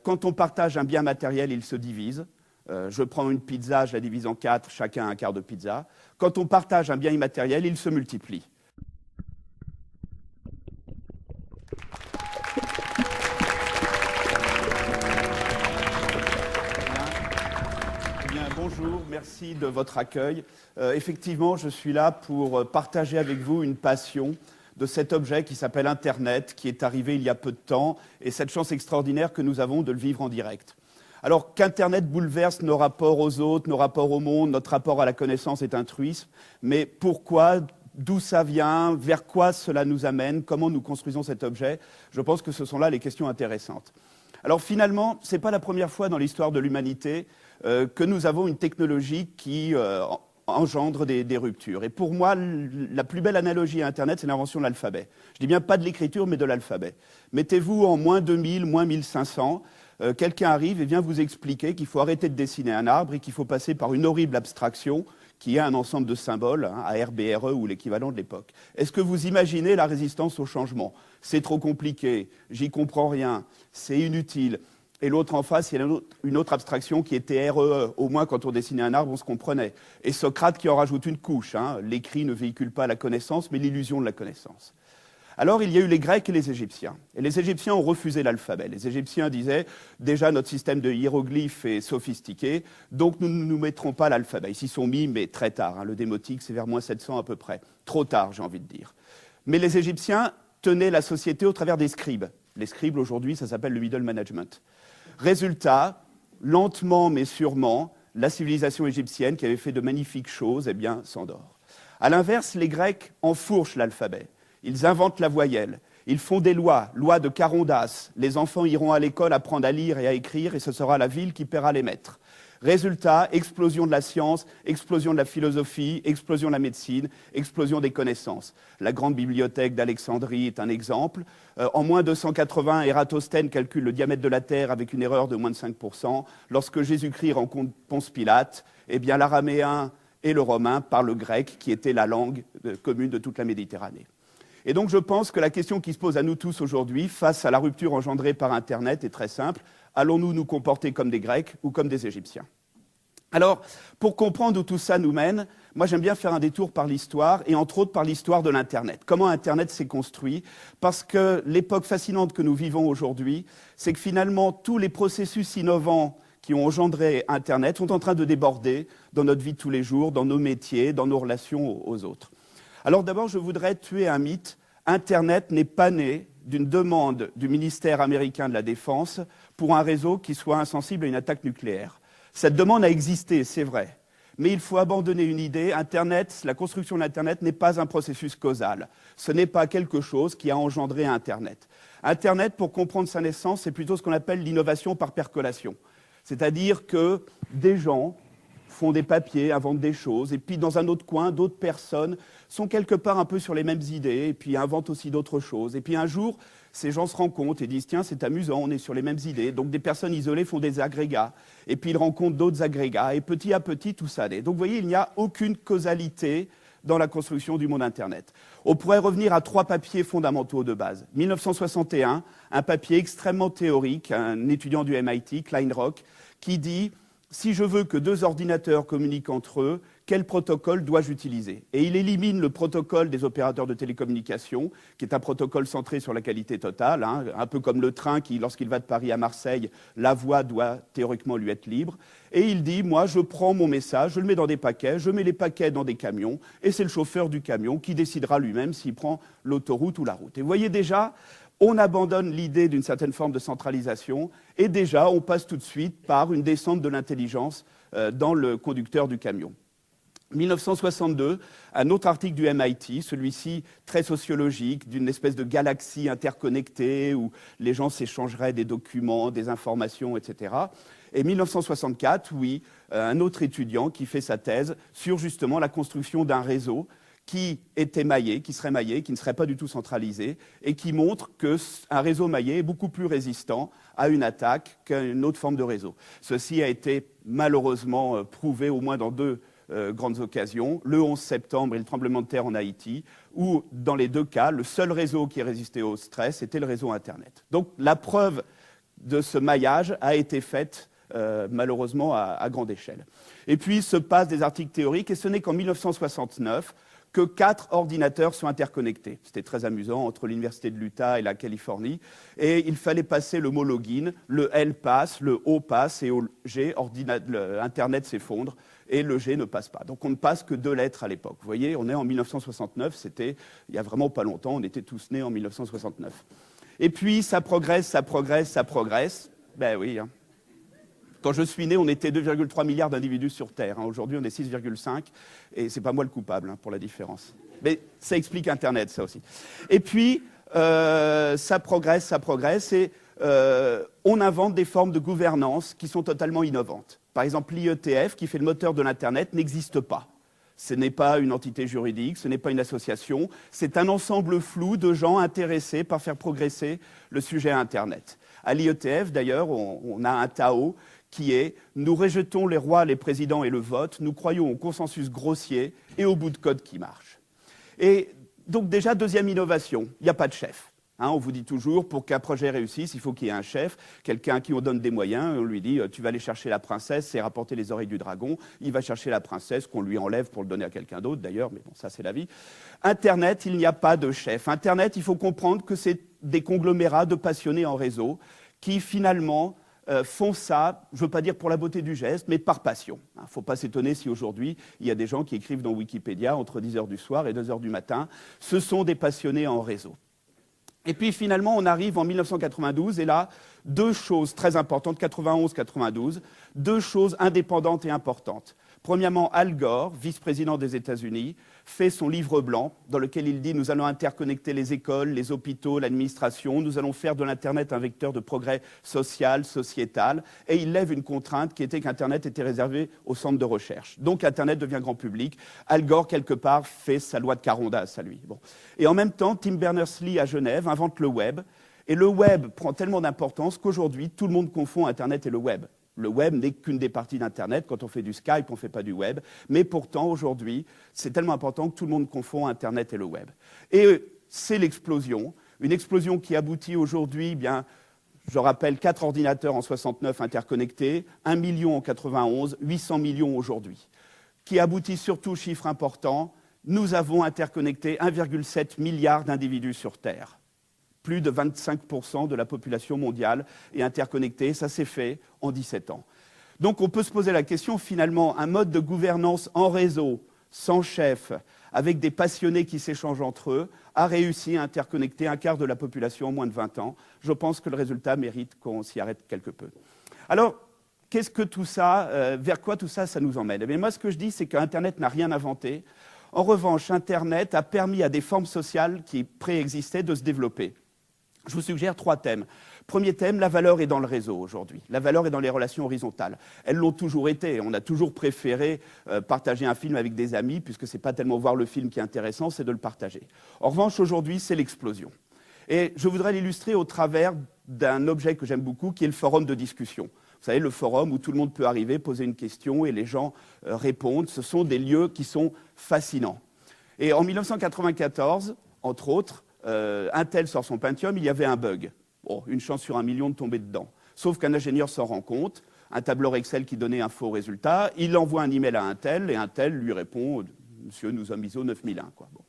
Quand on partage un bien matériel, il se divise. Je prends une pizza, je la divise en 4, chacun un quart de pizza. Quand on partage un bien immatériel, il se multiplie. Bonjour, merci de votre accueil. Effectivement, je suis là pour partager avec vous une passion de cet objet qui s'appelle Internet, qui est arrivé il y a peu de temps, et cette chance extraordinaire que nous avons de le vivre en direct. Alors qu'Internet bouleverse nos rapports aux autres, nos rapports au monde, notre rapport à la connaissance est un truisme, mais pourquoi, d'où ça vient, vers quoi cela nous amène, comment nous construisons cet objet, je pense que ce sont là les questions intéressantes. Alors finalement, ce n'est pas la première fois dans l'histoire de l'humanité que nous avons une technologie qui engendre des ruptures. Et pour moi, la plus belle analogie à Internet, c'est l'invention de l'alphabet. Je dis bien pas de l'écriture, mais de l'alphabet. Mettez-vous en moins 2000, moins 1500, quelqu'un arrive et vient vous expliquer qu'il faut arrêter de dessiner un arbre et qu'il faut passer par une horrible abstraction qui est un ensemble de symboles, ARBRE ou l'équivalent de l'époque. Est-ce que vous imaginez la résistance au changement? C'est trop compliqué, j'y comprends rien, c'est inutile. Et l'autre en face, il y a une autre abstraction qui était REE. Au moins, quand on dessinait un arbre, on se comprenait. Et Socrate qui en rajoute une couche. L'écrit ne véhicule pas la connaissance, mais l'illusion de la connaissance. Alors, il y a eu les Grecs et les Égyptiens. Et les Égyptiens ont refusé l'alphabet. Les Égyptiens disaient, déjà, notre système de hiéroglyphes est sophistiqué, donc nous ne nous mettrons pas l'alphabet. Ils s'y sont mis, mais très tard. Le démotique, c'est vers moins 700 à peu près. Trop tard, j'ai envie de dire. Mais les Égyptiens tenaient la société au travers des scribes. Les scribes, aujourd'hui, ça s'appelle le middle management. Résultat, lentement mais sûrement, la civilisation égyptienne, qui avait fait de magnifiques choses, s'endort. À l'inverse, les Grecs enfourchent l'alphabet. Ils inventent la voyelle. Ils font des lois de Carondas. Les enfants iront à l'école apprendre à lire et à écrire, et ce sera la ville qui paiera les maîtres. Résultat, explosion de la science, explosion de la philosophie, explosion de la médecine, explosion des connaissances. La grande bibliothèque d'Alexandrie est un exemple. En moins 280, Ératosthène calcule le diamètre de la Terre avec une erreur de moins de 5%. Lorsque Jésus-Christ rencontre Ponce Pilate, l'araméen et le romain parlent le grec, qui était la langue commune de toute la Méditerranée. Et donc je pense que la question qui se pose à nous tous aujourd'hui, face à la rupture engendrée par Internet, est très simple. Allons-nous nous comporter comme des Grecs ou comme des Égyptiens? Alors, pour comprendre où tout ça nous mène, moi j'aime bien faire un détour par l'histoire, et entre autres par l'histoire de l'Internet. Comment Internet s'est construit? Parce que l'époque fascinante que nous vivons aujourd'hui, c'est que finalement tous les processus innovants qui ont engendré Internet sont en train de déborder dans notre vie de tous les jours, dans nos métiers, dans nos relations aux autres. Alors d'abord, je voudrais tuer un mythe. Internet n'est pas né d'une demande du ministère américain de la Défense pour un réseau qui soit insensible à une attaque nucléaire. Cette demande a existé, c'est vrai. Mais il faut abandonner une idée. Internet, la construction d'Internet n'est pas un processus causal. Ce n'est pas quelque chose qui a engendré Internet. Internet, pour comprendre sa naissance, c'est plutôt ce qu'on appelle l'innovation par percolation. C'est-à-dire que des gens font des papiers, inventent des choses, et puis dans un autre coin, d'autres personnes sont quelque part un peu sur les mêmes idées, et puis inventent aussi d'autres choses. Et puis un jour, ces gens se rencontrent et disent « Tiens, c'est amusant, on est sur les mêmes idées ». Donc des personnes isolées font des agrégats, et puis ils rencontrent d'autres agrégats, et petit à petit, tout ça naît. Donc vous voyez, il n'y a aucune causalité dans la construction du monde Internet. On pourrait revenir à 3 papiers fondamentaux de base. 1961, un papier extrêmement théorique, un étudiant du MIT, Kleinrock, qui dit « Si je veux que 2 ordinateurs communiquent entre eux, quel protocole dois-je utiliser ?» Et il élimine le protocole des opérateurs de télécommunications, qui est un protocole centré sur la qualité totale, un peu comme le train qui, lorsqu'il va de Paris à Marseille, la voie doit théoriquement lui être libre. Et il dit, moi, je prends mon message, je le mets dans des paquets, je mets les paquets dans des camions, et c'est le chauffeur du camion qui décidera lui-même s'il prend l'autoroute ou la route. Et vous voyez déjà, on abandonne l'idée d'une certaine forme de centralisation, et déjà, on passe tout de suite par une descente de l'intelligence dans le conducteur du camion. 1962, un autre article du MIT, celui-ci très sociologique, d'une espèce de galaxie interconnectée où les gens s'échangeraient des documents, des informations, etc. Et 1964, oui, un autre étudiant qui fait sa thèse sur justement la construction d'un réseau qui était maillé, qui serait maillé, qui ne serait pas du tout centralisé, et qui montre qu'un réseau maillé est beaucoup plus résistant à une attaque qu'une autre forme de réseau. Ceci a été malheureusement prouvé au moins dans 2 grandes occasions, le 11 septembre et le tremblement de terre en Haïti, où dans les 2 cas, le seul réseau qui résistait au stress était le réseau Internet. Donc la preuve de ce maillage a été faite malheureusement à grande échelle. Et puis se passent des articles théoriques, et ce n'est qu'en 1969 que 4 ordinateurs sont interconnectés. C'était très amusant, entre l'université de l'Utah et la Californie. Et il fallait passer le mot login, le L passe, le O passe, et au G, Internet s'effondre, et le G ne passe pas. Donc on ne passe que 2 lettres à l'époque. Vous voyez, on est en 1969, c'était il y a vraiment pas longtemps, on était tous nés en 1969. Et puis ça progresse, ça progresse, ça progresse. Ben oui, hein. Quand je suis né, on était 2,3 milliards d'individus sur Terre. Aujourd'hui, on est 6,5. Et ce n'est pas moi le coupable pour la différence. Mais ça explique Internet, ça aussi. Et puis, ça progresse. Et on invente des formes de gouvernance qui sont totalement innovantes. Par exemple, l'IETF, qui fait le moteur de l'Internet, n'existe pas. Ce n'est pas une entité juridique, ce n'est pas une association. C'est un ensemble flou de gens intéressés par faire progresser le sujet Internet. À l'IETF, d'ailleurs, on a un Tao qui est « Nous rejetons les rois, les présidents et le vote, nous croyons au consensus grossier et au bout de code qui marche ». Et donc déjà, deuxième innovation, il n'y a pas de chef. On vous dit toujours, pour qu'un projet réussisse, il faut qu'il y ait un chef, quelqu'un à qui on donne des moyens, on lui dit « Tu vas aller chercher la princesse et rapporter les oreilles du dragon ». Il va chercher la princesse qu'on lui enlève pour le donner à quelqu'un d'autre d'ailleurs, mais bon, ça c'est la vie. Internet, il n'y a pas de chef. Internet, il faut comprendre que c'est des conglomérats de passionnés en réseau qui finalement font ça, je ne veux pas dire pour la beauté du geste, mais par passion. Il ne faut pas s'étonner si aujourd'hui, il y a des gens qui écrivent dans Wikipédia entre 10h du soir et 2h du matin. Ce sont des passionnés en réseau. Et puis finalement, on arrive en 1992, et là, 2 choses très importantes, 91-92, 2 choses indépendantes et importantes. Premièrement, Al Gore, vice-président des États-Unis, fait son livre blanc dans lequel il dit « Nous allons interconnecter les écoles, les hôpitaux, l'administration, nous allons faire de l'Internet un vecteur de progrès social, sociétal ». Et il lève une contrainte qui était qu'Internet était réservé aux centres de recherche. Donc Internet devient grand public. Al Gore, quelque part, fait sa loi de Carondas à lui. Bon. Et en même temps, Tim Berners-Lee, à Genève, invente le web. Et le web prend tellement d'importance qu'aujourd'hui, tout le monde confond Internet et le web. Le web n'est qu'une des parties d'Internet. Quand on fait du Skype, on ne fait pas du web. Mais pourtant, aujourd'hui, c'est tellement important que tout le monde confond Internet et le web. Et c'est l'explosion. Une explosion qui aboutit aujourd'hui, je rappelle, 4 ordinateurs en 69 interconnectés, 1 million en 91, 800 millions aujourd'hui. Qui aboutit surtout, chiffre important, nous avons interconnecté 1,7 milliard d'individus sur Terre. Plus de 25% de la population mondiale est interconnectée. Ça s'est fait en 17 ans. Donc on peut se poser la question, finalement, un mode de gouvernance en réseau, sans chef, avec des passionnés qui s'échangent entre eux, a réussi à interconnecter 1/4 de la population en moins de 20 ans. Je pense que le résultat mérite qu'on s'y arrête quelque peu. Alors, qu'est-ce que tout ça, vers quoi tout ça, ça nous emmène ? Eh bien, moi, ce que je dis, c'est qu'Internet n'a rien inventé. En revanche, Internet a permis à des formes sociales qui préexistaient de se développer. Je vous suggère 3 thèmes. Premier thème, la valeur est dans le réseau aujourd'hui. La valeur est dans les relations horizontales. Elles l'ont toujours été. On a toujours préféré partager un film avec des amis, puisque ce n'est pas tellement voir le film qui est intéressant, c'est de le partager. En revanche, aujourd'hui, c'est l'explosion. Et je voudrais l'illustrer au travers d'un objet que j'aime beaucoup, qui est le forum de discussion. Vous savez, le forum où tout le monde peut arriver, poser une question et les gens répondent. Ce sont des lieux qui sont fascinants. Et en 1994, entre autres, Intel sort son Pentium, il y avait un bug. Bon, une chance sur 1 million de tomber dedans. Sauf qu'un ingénieur s'en rend compte, un tableur Excel qui donnait un faux résultat, il envoie un email à Intel et Intel lui répond « Monsieur, nous sommes ISO 9001 ». Bon,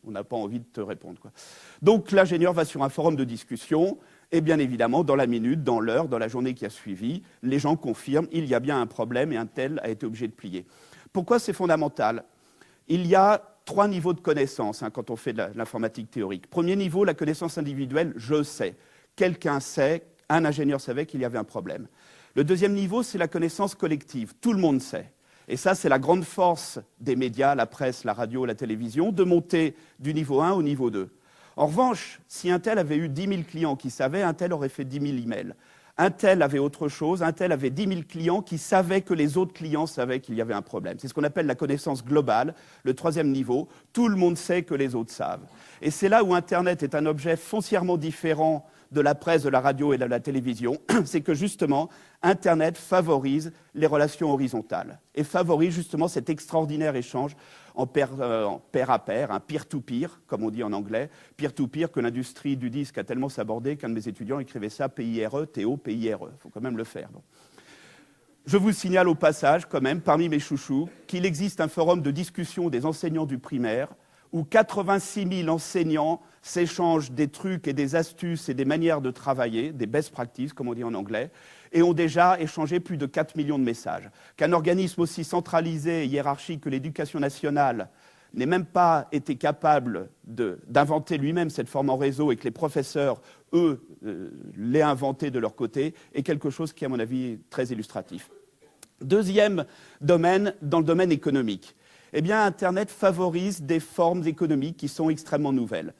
on n'a pas envie de te répondre, quoi. Donc l'ingénieur va sur un forum de discussion et bien évidemment, dans la minute, dans l'heure, dans la journée qui a suivi, les gens confirment il y a bien un problème et Intel a été obligé de plier. Pourquoi c'est fondamental ? Il y a 3 niveaux de connaissance quand on fait de l'informatique théorique. Premier niveau, la connaissance individuelle, je sais. Quelqu'un sait, un ingénieur savait qu'il y avait un problème. Le deuxième niveau, c'est la connaissance collective. Tout le monde sait. Et ça, c'est la grande force des médias, la presse, la radio, la télévision, de monter du niveau 1 au niveau 2. En revanche, si Intel avait eu 10 000 clients qui savaient, Intel aurait fait 10 000 emails. Intel avait autre chose, Intel avait 10 000 clients qui savaient que les autres clients savaient qu'il y avait un problème. C'est ce qu'on appelle la connaissance globale, le 3e niveau. Tout le monde sait que les autres savent. Et c'est là où Internet est un objet foncièrement différent de la presse, de la radio et de la télévision, c'est que justement, Internet favorise les relations horizontales et favorise justement cet extraordinaire échange en pair à pair, un peer-to-peer, comme on dit en anglais, peer-to-peer que l'industrie du disque a tellement sabordé qu'un de mes étudiants écrivait ça P-I-R-E, T-O, P-I-R-E. Il faut quand même le faire. Bon. Je vous signale au passage, quand même, parmi mes chouchous, qu'il existe un forum de discussion des enseignants du primaire où 86 000 enseignants s'échangent des trucs et des astuces et des manières de travailler, des best practices, comme on dit en anglais, et ont déjà échangé plus de 4 millions de messages. Qu'un organisme aussi centralisé et hiérarchique que l'Éducation nationale n'ait même pas été capable d'inventer lui-même cette forme en réseau et que les professeurs, eux, l'aient inventée de leur côté, est quelque chose qui, à mon avis, est très illustratif. Deuxième domaine, dans le domaine économique. Eh bien, Internet favorise des formes économiques qui sont extrêmement nouvelles.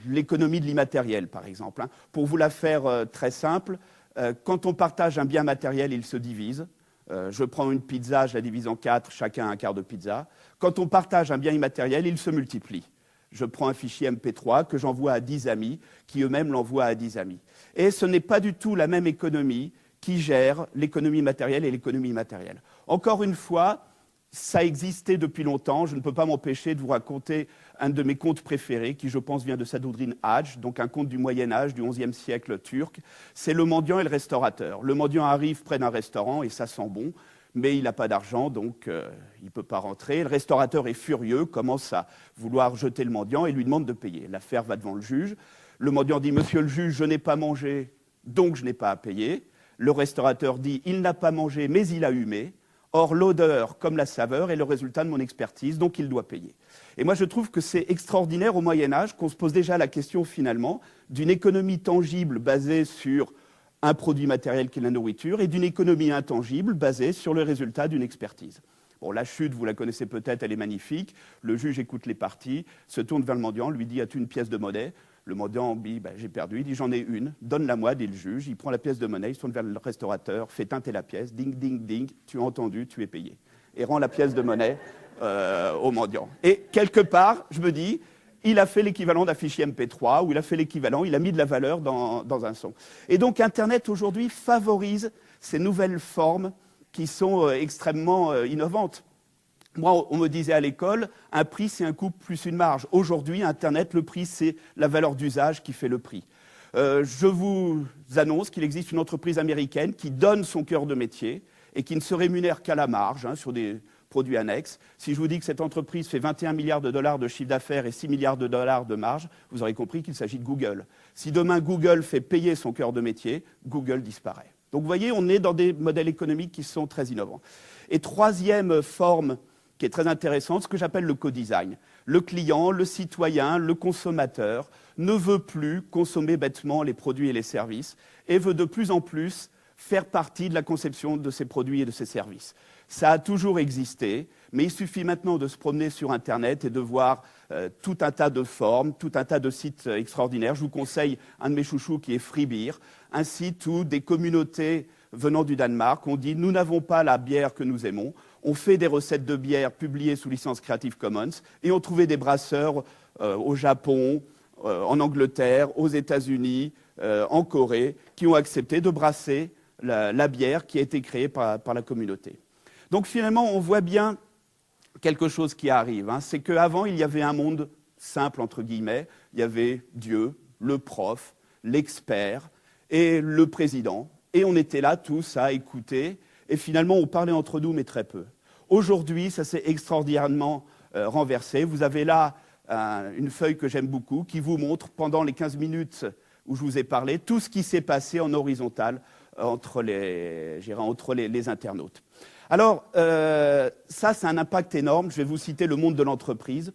L'économie de l'immatériel, par exemple. Hein. Pour vous la faire très simple, quand on partage un bien matériel, il se divise. Je prends une pizza, je la divise en 4, chacun un quart de pizza. Quand on partage un bien immatériel, il se multiplie. Je prends un fichier MP3 que j'envoie à 10 amis, qui eux-mêmes l'envoient à 10 amis. Et ce n'est pas du tout la même économie qui gère l'économie matérielle et l'économie immatérielle. Encore une fois, ça existait depuis longtemps. Je ne peux pas m'empêcher de vous raconter un de mes contes préférés, qui, je pense, vient de Sadruddin Hadj, donc un conte du Moyen-Âge, du XIe siècle turc. C'est le mendiant et le restaurateur. Le mendiant arrive près d'un restaurant et ça sent bon, mais il n'a pas d'argent, donc il ne peut pas rentrer. Le restaurateur est furieux, commence à vouloir jeter le mendiant et lui demande de payer. L'affaire va devant le juge. Le mendiant dit « Monsieur le juge, je n'ai pas mangé, donc je n'ai pas à payer ». Le restaurateur dit « Il n'a pas mangé, mais il a humé. Or, l'odeur, comme la saveur, est le résultat de mon expertise, donc il doit payer. » Et moi, je trouve que c'est extraordinaire au Moyen-Âge qu'on se pose déjà la question, finalement, d'une économie tangible basée sur un produit matériel qui est la nourriture et d'une économie intangible basée sur le résultat d'une expertise. Bon, la chute, vous la connaissez peut-être, elle est magnifique. Le juge écoute les parties, se tourne vers le mendiant, lui dit « As-tu une pièce de monnaie ?» Le mendiant dit « J'ai perdu ». Il dit « J'en ai une, donne-la-moi », dit le juge. Il prend la pièce de monnaie, il se tourne vers le restaurateur, fait teinter la pièce, ding, ding, ding, tu as entendu, tu es payé. Et rend la pièce de monnaie au mendiant. Et quelque part, je me dis, il a fait l'équivalent d'un fichier MP3, ou il a fait l'équivalent, il a mis de la valeur dans un son. Et donc Internet, aujourd'hui, favorise ces nouvelles formes qui sont extrêmement innovantes. Moi, on me disait à l'école, un prix, c'est un coût plus une marge. Aujourd'hui, Internet, le prix, c'est la valeur d'usage qui fait le prix. Je vous annonce qu'il existe une entreprise américaine qui donne son cœur de métier et qui ne se rémunère qu'à la marge, hein, sur des produits annexes. Si je vous dis que cette entreprise fait 21 milliards de dollars de chiffre d'affaires et 6 milliards de dollars de marge, vous aurez compris qu'il s'agit de Google. Si demain Google fait payer son cœur de métier, Google disparaît. Donc vous voyez, on est dans des modèles économiques qui sont très innovants. Et troisième forme qui est très intéressante, ce que j'appelle le co-design. Le client, le citoyen, le consommateur ne veut plus consommer bêtement les produits et les services et veut de plus en plus faire partie de la conception de ces produits et de ces services. Ça a toujours existé, mais il suffit maintenant de se promener sur Internet et de voir tout un tas de formes, tout un tas de sites extraordinaires. Je vous conseille un de mes chouchous qui est Freebeer, un site où des communautés venant du Danemark ont dit « Nous n'avons pas la bière que nous aimons ». On fait des recettes de bière publiées sous licence Creative Commons et on trouvait des brasseurs au Japon, en Angleterre, aux États-Unis, en Corée, qui ont accepté de brasser la bière qui a été créée par la communauté. Donc finalement, on voit bien quelque chose qui arrive. Hein. C'est qu'avant, il y avait un monde simple, entre guillemets. Il y avait Dieu, le prof, l'expert et le président. Et on était là tous à écouter. Et finalement, on parlait entre nous, mais très peu. Aujourd'hui, ça s'est extraordinairement renversé. Vous avez là une feuille que j'aime beaucoup qui vous montre, pendant les 15 minutes où je vous ai parlé, tout ce qui s'est passé en horizontal entre les internautes. Alors, ça, c'est un impact énorme. Je vais vous citer le monde de l'entreprise.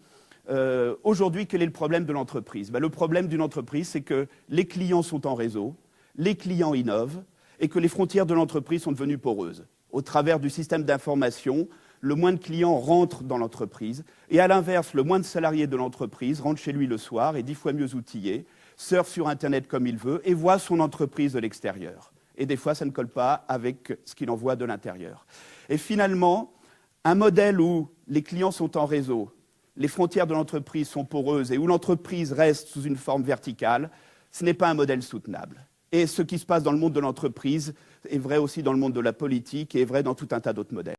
Aujourd'hui, quel est le problème de l'entreprise ? Le problème d'une entreprise, c'est que les clients sont en réseau, les clients innovent, et que les frontières de l'entreprise sont devenues poreuses. Au travers du système d'information, le moins de clients rentrent dans l'entreprise, et à l'inverse, le moins de salariés de l'entreprise rentre chez lui le soir, est 10 fois mieux outillé, surfe sur Internet comme il veut, et voit son entreprise de l'extérieur. Et des fois, ça ne colle pas avec ce qu'il en voit de l'intérieur. Et finalement, un modèle où les clients sont en réseau, les frontières de l'entreprise sont poreuses, et où l'entreprise reste sous une forme verticale, ce n'est pas un modèle soutenable. Et ce qui se passe dans le monde de l'entreprise est vrai aussi dans le monde de la politique et est vrai dans tout un tas d'autres modèles.